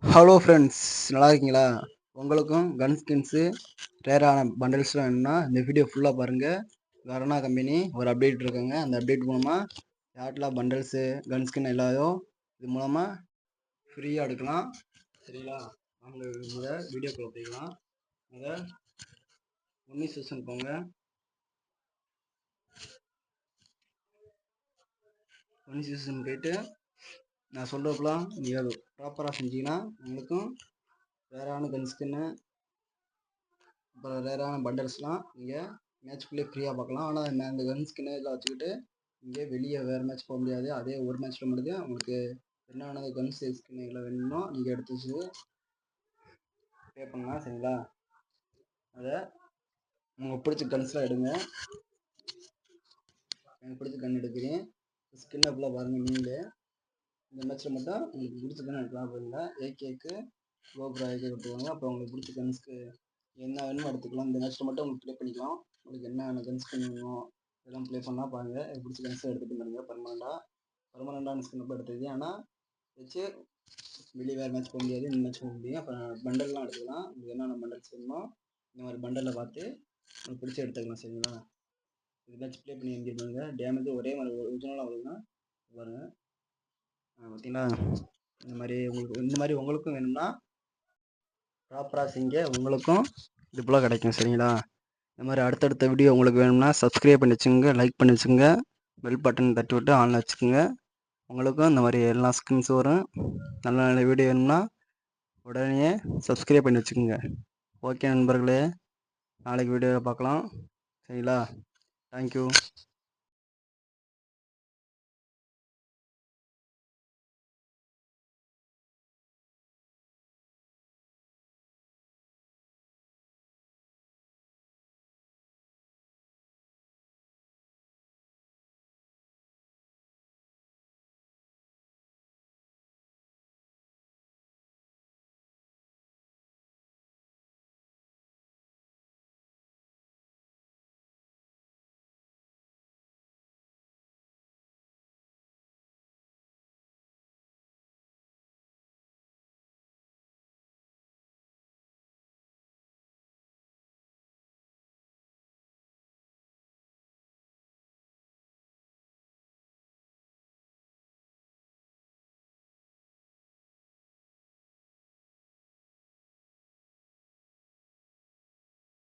Hello friends, நல்லா இருக்கீங்களா? உங்களுக்கும் கன் ஸ்கின்ஸு ரேரான பண்டல்ஸ்லாம் வேணும்னா இந்த வீடியோ ஃபுல்லாக பாருங்கள். கரோனா கம்பெனி ஒரு அப்டேட் இருக்குங்க. அந்த அப்டேட் மூலமாக யார்ட்டெலாம் பண்டல்ஸு கன் ஸ்கின் எல்லாதோ இது மூலமாக ஃப்ரீயாக எடுக்கலாம். சரிங்களா? அவங்க இதை வீடியோக்குள்ளே போய்க்கலாம். அதை ஒன்னி செஷன் போங்க. ஒன்னி செஷன் போயிட்டு நான் சொல்கிறப்பெல்லாம் நீங்கள் ப்ராப்பராக செஞ்சீங்கன்னா உங்களுக்கும் ரேரான கன் ஸ்கின்னு அப்புறம் ரேரான பண்டல்ஸ்லாம் நீங்கள் மேட்ச்குள்ளே ஃப்ரீயாக பார்க்கலாம். ஆனால் அந்த கன் ஸ்கின்னு இதெல்லாம் வச்சுக்கிட்டு இங்கே வெளியே வேறு மேட்ச் போக முடியாது. அதே ஒரு மேட்ச்சில் மட்டும் உங்களுக்கு என்னென்ன கன் ஸ்கின்னுகளை வேணுமோ நீங்கள் எடுத்து வச்சு பே பண்ணலாம். சரிங்களா? அதை உங்களுக்கு பிடிச்ச கன்ஸ்லாம் எடுங்க. எனக்கு பிடிச்ச கன் எடுக்கிறேன். ஸ்கின்னை ஃபுல்லாக பாருங்கள். நீங்களே இந்த மேட்ச்சில் மட்டும் உங்களுக்கு பிடிச்ச கன் எடுக்கலாம். போயிருங்க ஏகேக்கு கோப்ரா ஏகே கொடுத்துருவாங்க. அப்புறம் உங்களுக்கு பிடிச்ச கன்ஸ்க்கு என்ன வேணுமோ எடுத்துக்கலாம். இந்த மேட்ச்சில் மட்டும் உங்களுக்கு ப்ளே பண்ணிக்கலாம். உங்களுக்கு என்னென்ன கன் ஸ்கின் வேணும் இதெல்லாம் ப்ளே பண்ணால் பாருங்கள். எனக்கு பிடிச்ச கன்ஸை எடுத்துகிட்டு பாருங்கள். பர்மனெண்டான ஸ்கின் மட்டும் எடுத்துக்கிது. ஆனால் வச்சு வெளியே வேறு மேட்ச் போக முடியாது. இந்த மேட்ச் போக முடியும். அப்புறம் பண்டல்லாம் எடுத்துக்கலாம். உங்களுக்கு என்னென்ன பண்டல்ஸ் வேணுமோ இந்த மாதிரி பண்டலில் பார்த்து உங்களுக்கு பிடிச்சி எடுத்துக்கலாம். சரிங்களா? இது மேட்ச் ப்ளே பண்ணி எங்கிருப்பாங்க. டேமேஜ் ஒரே மாதிரி ஒரிஜினலாக வருதுன்னா பாருங்கள். பார்த்தீங்களா? இந்த மாதிரி உங்களுக்கும் வேணும்னா ப்ராப்பராக செய்ங்க. உங்களுக்கும் இது போல் கிடைக்கும். சரிங்களா? இந்த மாதிரி அடுத்தடுத்த வீடியோ உங்களுக்கு வேணும்னா சப்ஸ்கிரைப் பண்ணி வச்சுங்க, லைக் பண்ணி வச்சுங்க, பெல் பட்டன் தட்டி விட்டு ஆனில் வச்சுக்கோங்க. உங்களுக்கும் இந்த மாதிரி எல்லா ஸ்கின்ஸ் வரும். நல்ல நல்ல வீடியோ வேணும்னா உடனே சப்ஸ்கிரைப் பண்ணி வச்சுக்கோங்க. ஓகே நண்பர்களே, நாளைக்கு வீடியோவில் பார்க்கலாம். சரிங்களா? தேங்க்யூ.